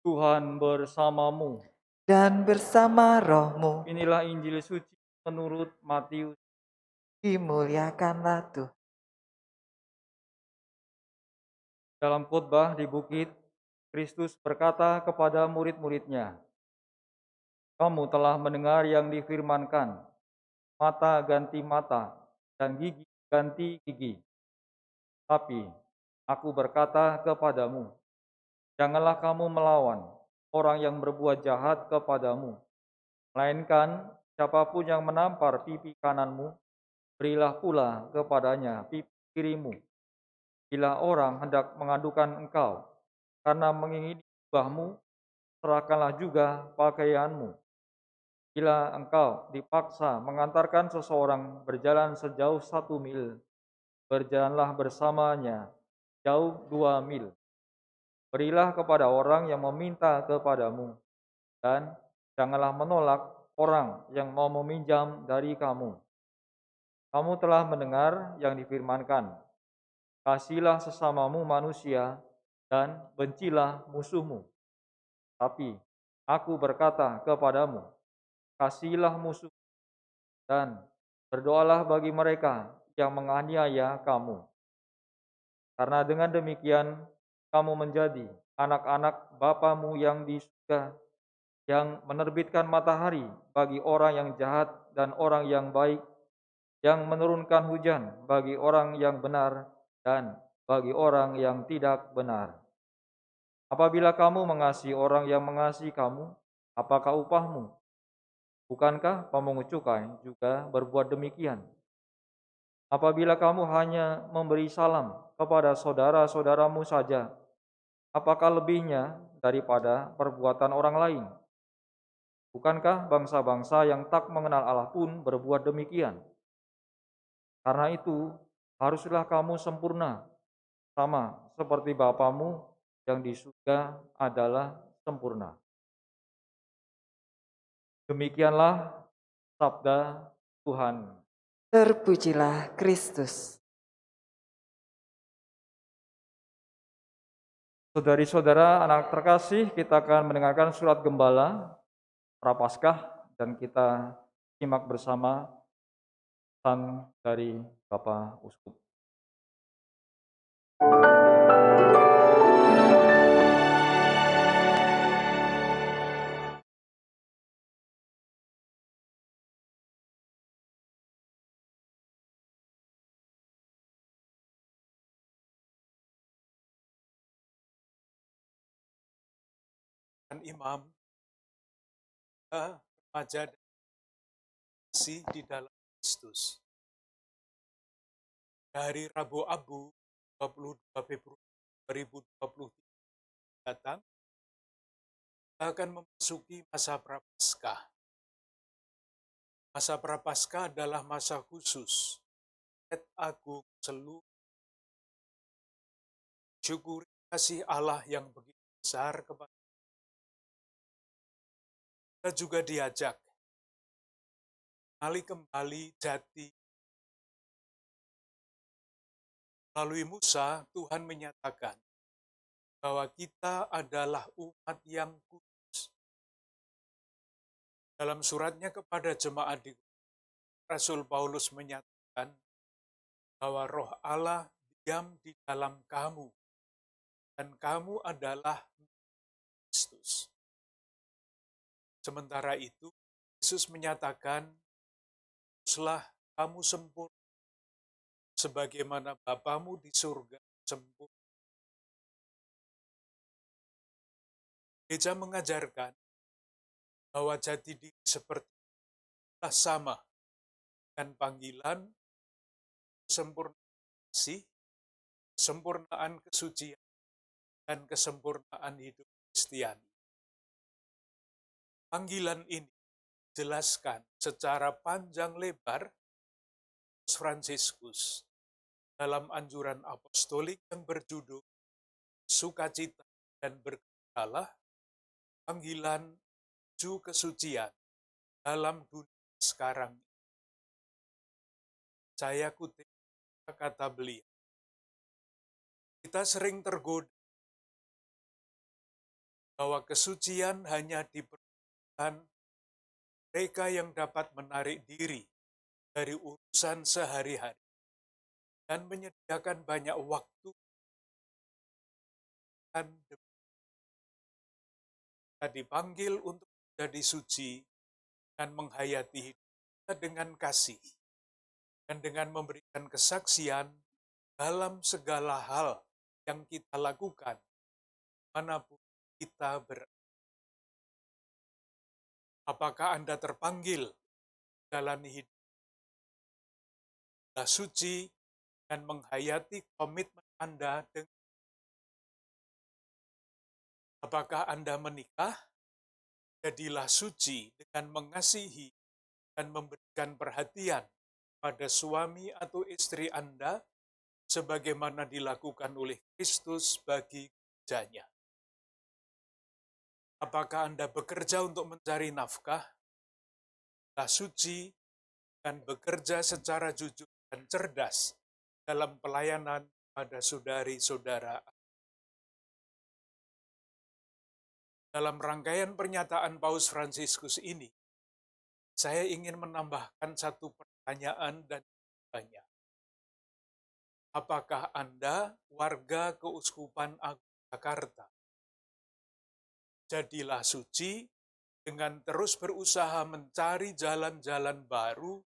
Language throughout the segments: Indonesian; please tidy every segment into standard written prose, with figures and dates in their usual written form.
Tuhan bersamamu. dan bersama rohmu. Inilah Injil suci menurut Matius. Dimuliakanlah Tuhan. Dalam khotbah di bukit, Kristus berkata kepada murid-muridnya, "Kamu telah mendengar yang difirmankan, mata ganti mata dan gigi ganti gigi. Tapi aku berkata kepadamu, janganlah kamu melawan orang yang berbuat jahat kepadamu, melainkan siapapun yang menampar pipi kananmu, berilah pula kepadanya pipi kirimu. Bila orang hendak mengadukan engkau karena mengingini jubahmu, serahkanlah juga pakaianmu. Bila engkau dipaksa mengantarkan seseorang berjalan sejauh 1 mil, berjalanlah bersamanya jauh 2 mil. Berilah kepada orang yang meminta kepadamu, dan janganlah menolak orang yang mau meminjam dari kamu. Kamu telah mendengar yang difirmankan, kasihilah sesamamu manusia dan bencilah musuhmu. Tapi aku berkata kepadamu, kasihilah musuh dan berdoalah bagi mereka yang menganiaya kamu. Karena dengan demikian kamu menjadi anak-anak Bapamu yang di surga, yang menerbitkan matahari bagi orang yang jahat dan orang yang baik, yang menurunkan hujan bagi orang yang benar dan bagi orang yang tidak benar. Apabila kamu mengasihi orang yang mengasihi kamu, apakah upahmu? Bukankah pemungut cukai juga berbuat demikian? Apabila kamu hanya memberi salam kepada saudara-saudaramu saja, apakah lebihnya daripada perbuatan orang lain? Bukankah bangsa-bangsa yang tak mengenal Allah pun berbuat demikian? Karena itu, haruslah kamu sempurna, sama seperti Bapamu yang di surga adalah sempurna. Demikianlah sabda Tuhan. Terpujilah Kristus. Saudari-saudara, anak terkasih, kita akan mendengarkan surat Gembala Prapaskah dan kita simak bersama pesan dari Bapak Uskup. Imam, remaja dan kasih di dalam Kristus. Dari Rabu Abu 22 Februari 2023 datang, kita akan memasuki masa Prapaskah. Masa Prapaskah adalah masa khusus. Agung seluruh syukuri kasih Allah yang begitu besar kepada kita. Juga diajak kembali jati. Melalui Musa, Tuhan menyatakan bahwa kita adalah umat yang kudus. Dalam suratnya kepada jemaat di Rasul Paulus menyatakan bahwa Roh Allah diam di dalam kamu, dan kamu adalah Kristus. Sementara itu, Yesus menyatakan, "Setelah kamu sempurna, sebagaimana Bapamu di surga sempurna." Gereja mengajarkan bahwa jati diri seperti itu sama dan panggilan kesempurnaan kasih, kesempurnaan kesucian, dan kesempurnaan hidup Kristiani. Panggilan ini dijelaskan secara panjang lebar Fransiskus dalam anjuran apostolik yang berjudul Sukacita dan Bergembiralah, panggilan menuju kesucian dalam dunia sekarang. Saya kutip kata beliau, kita sering tergoda bahwa kesucian hanya diperlukan mereka yang dapat menarik diri dari urusan sehari-hari dan menyediakan banyak waktu dan kita dipanggil untuk menjadi suci dan menghayati hidup kita dengan kasih dan dengan memberikan kesaksian dalam segala hal yang kita lakukan, manapun kita berada. Apakah Anda terpanggil jalani hidup suci dan menghayati komitmen Anda dengan apakah Anda menikah? Jadilah suci dengan mengasihi dan memberikan perhatian pada suami atau istri Anda sebagaimana dilakukan oleh Kristus bagi gerejanya. Apakah Anda bekerja untuk mencari nafkah? Jadilah suci dan bekerja secara jujur dan cerdas dalam pelayanan pada saudari-saudara. Dalam rangkaian pernyataan Paus Fransiskus ini, saya ingin menambahkan satu pertanyaan dan jawabannya. Apakah Anda warga Keuskupan Agung Jakarta? Jadilah suci dengan terus berusaha mencari jalan-jalan baru,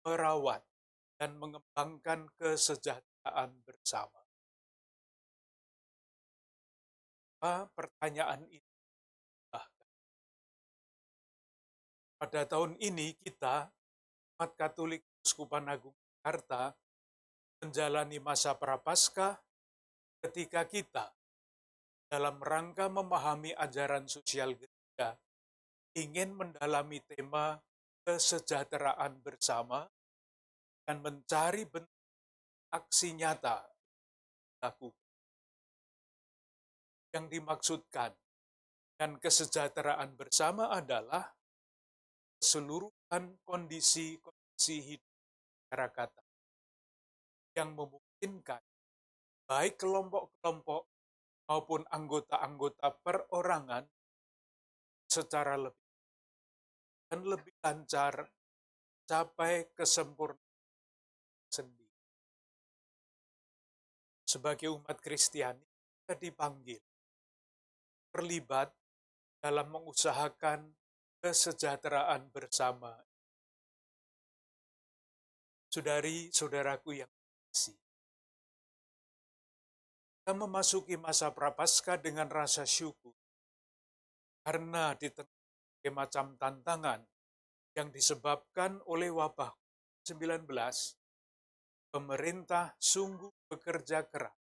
merawat, dan mengembangkan kesejahteraan bersama. Pertanyaan ini. Pada tahun ini kita, umat Katolik Keuskupan Agung Jakarta, menjalani masa Prapaskah ketika kita dalam rangka memahami ajaran sosial gereja ingin mendalami tema kesejahteraan bersama dan mencari bentuk aksi nyata yang dimaksudkan dan kesejahteraan bersama adalah keseluruhan kondisi hidup masyarakat yang memungkinkan baik kelompok-kelompok maupun anggota-anggota perorangan secara lebih lancar capai kesempurnaan sendiri. Sebagai umat Kristiani, kita dipanggil terlibat dalam mengusahakan kesejahteraan bersama. Saudari-saudaraku yang kasih, kita memasuki masa Prapaskah dengan rasa syukur karena di tengah berbagai macam tantangan yang disebabkan oleh wabah COVID-19, pemerintah sungguh bekerja keras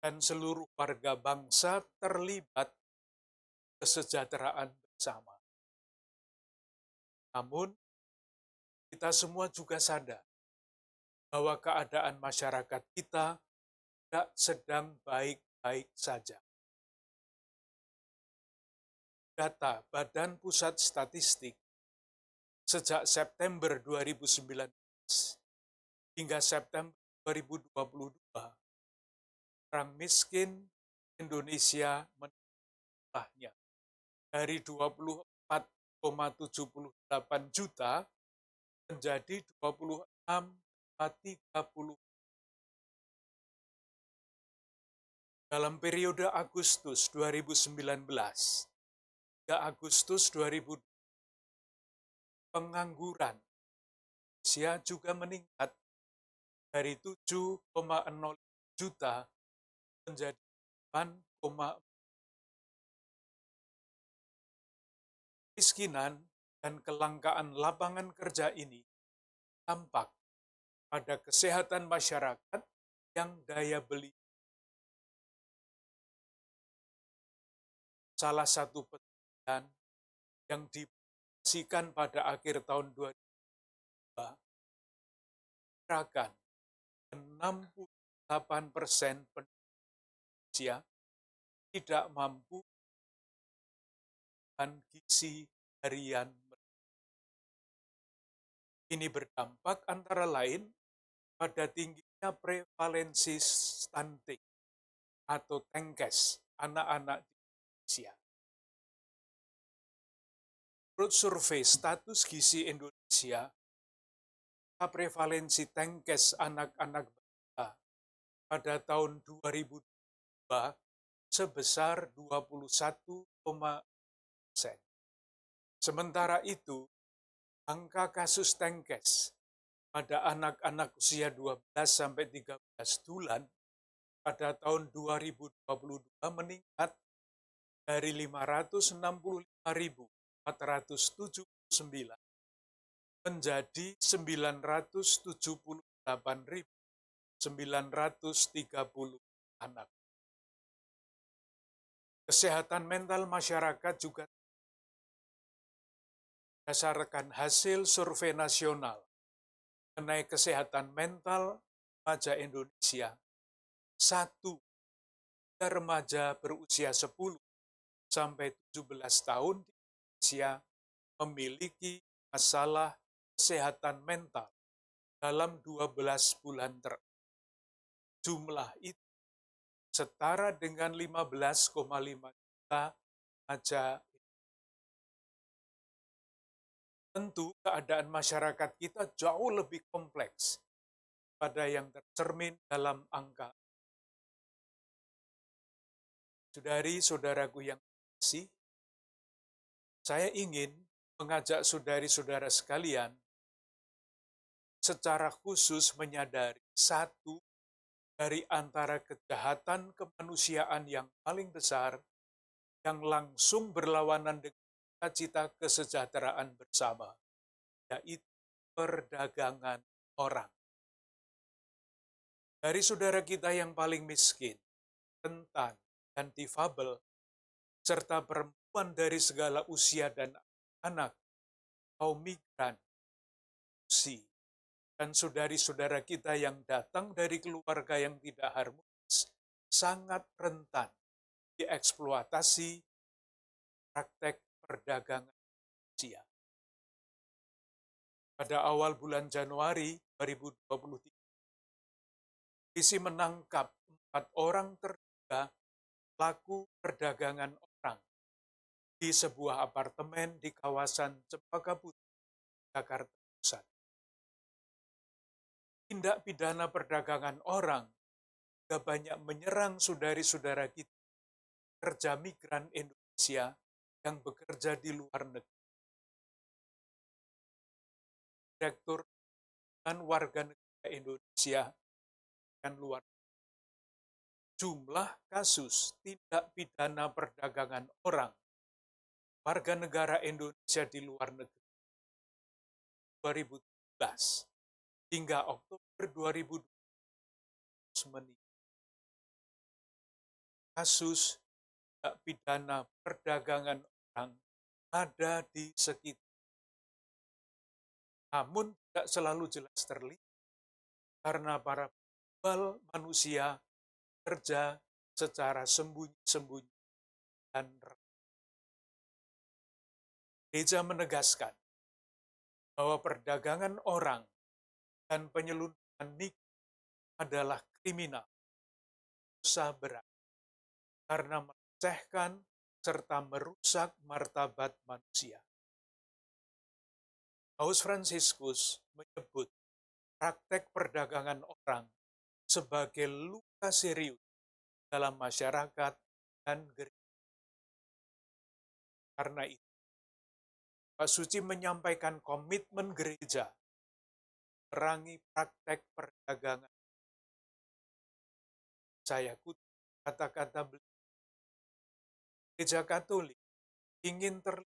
dan seluruh warga bangsa terlibat kesejahteraan bersama. Namun, kita semua juga sadar bahwa keadaan masyarakat kita tidak sedang baik-baik saja. Data Badan Pusat Statistik sejak September 2019 hingga September 2022, orang miskin Indonesia meningkatnya dari 24,78 juta menjadi 26,30. Dalam periode Agustus 2019 hingga Agustus 2020, pengangguran Indonesia juga meningkat dari 7,0 juta menjadi 8,4. Kemiskinan dan kelangkaan lapangan kerja ini tampak pada kesehatan masyarakat yang daya beli. Salah satu penelitian yang dipublikasikan pada akhir tahun 2002 memperkirakan 68% penduduk Indonesia tidak mampu dan gizi harian. Ini berdampak antara lain pada tingginya prevalensi stunting atau TENKES anak-anak di Indonesia. Menurut survei status gizi Indonesia, prevalensi tenkes anak-anak balita pada tahun 2002 sebesar 21,%. Sementara itu, angka kasus tenkes pada anak-anak usia 12 sampai 13 bulan pada tahun 2022 meningkat dari 565.479 menjadi 978.930 anak. Kesehatan mental masyarakat juga berdasarkan hasil survei nasional mengenai kesehatan mental remaja Indonesia. 1 remaja berusia 10 sampai 17 tahun di Indonesia memiliki masalah kesehatan mental dalam 12 bulan terakhir. Jumlah itu setara dengan 15,5 juta remaja. Tentu keadaan masyarakat kita jauh lebih kompleks pada yang tercermin dalam angka. Saudari-saudaraku yang kasih, saya ingin mengajak saudari-saudara sekalian secara khusus menyadari satu dari antara kejahatan kemanusiaan yang paling besar yang langsung berlawanan dengan cita-cita kesejahteraan bersama, yaitu perdagangan orang. Dari saudara kita yang paling miskin, rentan, dan difabel, serta perempuan dari segala usia dan anak, kaum migran, dan saudari-saudara kita yang datang dari keluarga yang tidak harmonis, sangat rentan dieksploitasi praktek perdagangan manusia. Pada awal bulan Januari 2023, polisi menangkap 4 orang terduga pelaku perdagangan orang di sebuah apartemen di kawasan Cempaka Putih, Jakarta Pusat. Tindak pidana perdagangan orang juga banyak menyerang saudari-saudara kita, pekerja migran Indonesia yang bekerja di luar negeri. Direktur dan warga negara Indonesia dan luar negeri. Jumlah kasus tindak pidana perdagangan orang warga negara Indonesia di luar negeri 2017 hingga Oktober 2020 meningkat. Kasus tindak pidana perdagangan orang ada di sekitar. Namun tidak selalu jelas terlihat karena para penjual manusia kerja secara sembunyi-sembunyi dan Gereja menegaskan bahwa perdagangan orang dan penyelundupan migran adalah kriminal, dosa berat, karena melecehkan serta merusak martabat manusia. Paus Fransiskus menyebut praktek perdagangan orang sebagai luka serius dalam masyarakat dan gereja. Karena itu, Pak Suci menyampaikan komitmen gereja memerangi praktek perdagangan. Saya kutip kata-kata beliau. Gereja Katolik ingin terlibat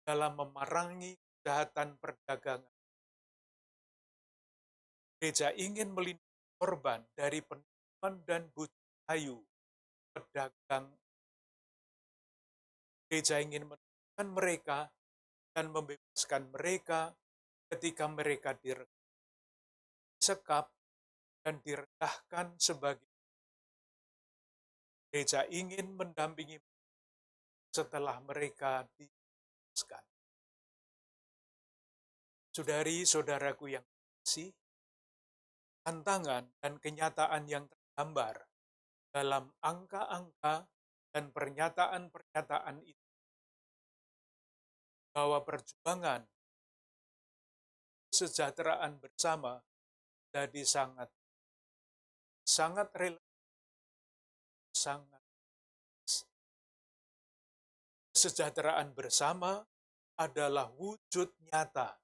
dalam memerangi kejahatan perdagangan. Gereja ingin melindungi korban dari penipuan dan bujuk rayu pedagang. Gereja ingin menemukan mereka dan membebaskan mereka ketika mereka disekap dan direndahkan sebagai. Gereja ingin mendampingi setelah mereka dibebaskan. Saudari-saudaraku yang kasih, tantangan dan kenyataan yang tergambar dalam angka-angka dan pernyataan-pernyataan itu bahwa perjuangan kesejahteraan bersama jadi sangat relevan, sangat. Kesejahteraan bersama adalah wujud nyata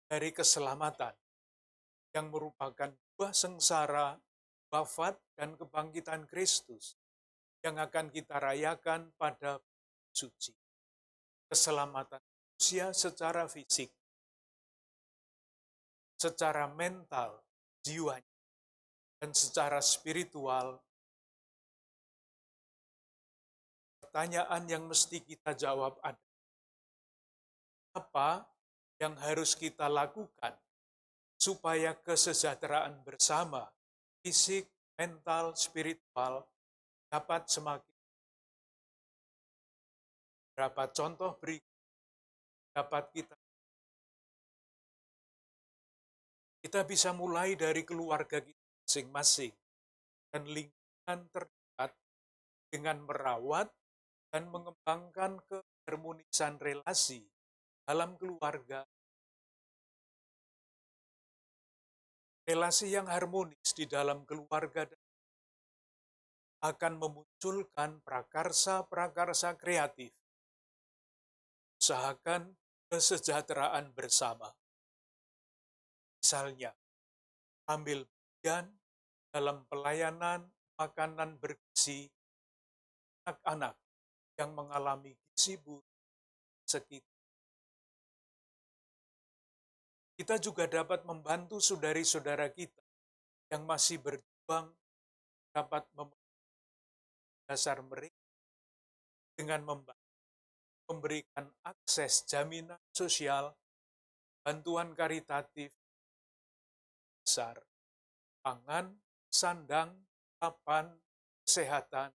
dari keselamatan yang merupakan buah sengsara, wafat, dan kebangkitan Kristus yang akan kita rayakan pada suci. Keselamatan manusia secara fisik, secara mental, jiwanya, dan secara spiritual. Pertanyaan yang mesti kita jawab adalah, apa yang harus kita lakukan supaya kesejahteraan bersama, fisik, mental, spiritual, dapat semakin. Berapa contoh berikut dapat kita bisa mulai dari keluarga kita masing-masing dan lingkungan terdekat dengan merawat dan mengembangkan keharmonisan relasi dalam keluarga. Relasi yang harmonis di dalam keluarga akan memunculkan prakarsa-prakarsa kreatif. Usahakan kesejahteraan bersama. Misalnya, ambil bagian dalam pelayanan makanan bergizi anak-anak yang mengalami gizi buruk sekitar. Kita juga dapat membantu saudari-saudara kita yang masih berjuang dapat dasar mereka dengan memberikan akses jaminan sosial, bantuan karitatif, dasar, pangan, sandang, papan, kesehatan.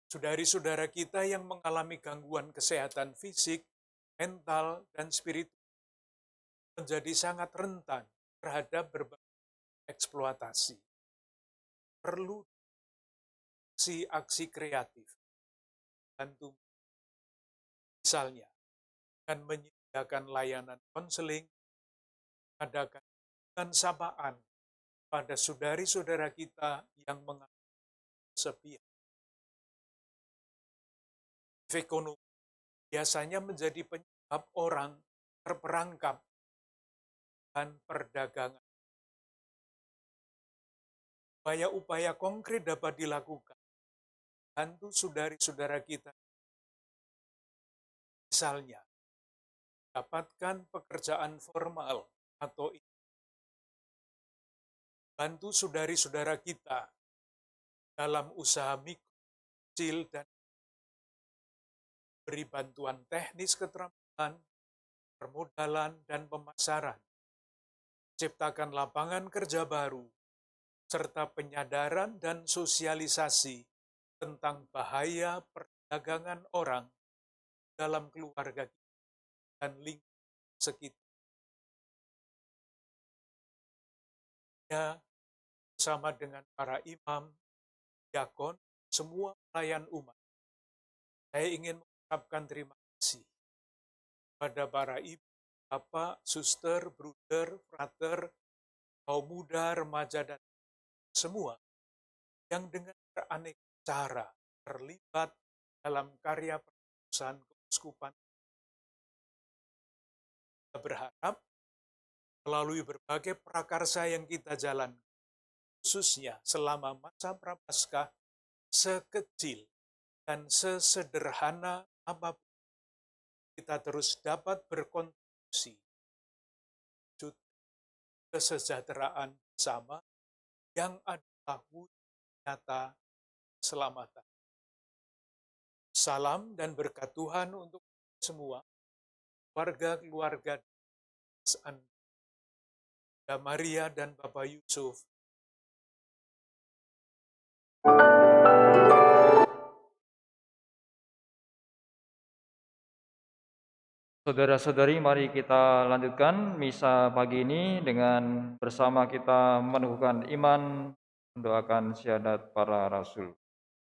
Saudari-saudara kita yang mengalami gangguan kesehatan fisik, mental, dan spiritual menjadi sangat rentan terhadap berbagai eksploitasi. Perlu aksi kreatif, bantu. Misalnya, dengan menyediakan layanan konseling, mengadakan sapaan pada saudari-saudara kita yang mengalami kesepian. Ekonomi biasanya menjadi penyebab orang terperangkap dan perdagangan. Upaya-upaya konkret dapat dilakukan. Bantu saudari-saudara kita. Misalnya, dapatkan pekerjaan formal atau bantu saudari-saudara kita dalam usaha mikro, kecil, dan beri bantuan teknis keterampilan, permodalan, dan pemasaran. Ciptakan lapangan kerja baru, serta penyadaran dan sosialisasi tentang bahaya perdagangan orang dalam keluarga kita dan lingkungan sekitar. Bersama dengan para imam, diakon, semua pelayan umat, saya ingin mengucapkan terima kasih pada para ibu, bapak, suster, bruder, frater, kaum muda, remaja, dan semua yang dengan beraneka cara terlibat dalam karya perusahaan keuskupan. Kita berharap melalui berbagai prakarsa yang kita jalankan, khususnya selama masa Prapaskah, sekecil dan sesederhana apapun, kita terus dapat berkontribusi wujud kesejahteraan bersama yang adalah wujud nyata keselamatan. Salam dan berkat Tuhan untuk semua, keluarga-keluarga Anda, Maria dan Bapak Yusuf. Saudara-saudari, mari kita lanjutkan misa pagi ini dengan bersama kita meneguhkan iman mendoakan syahadat para rasul.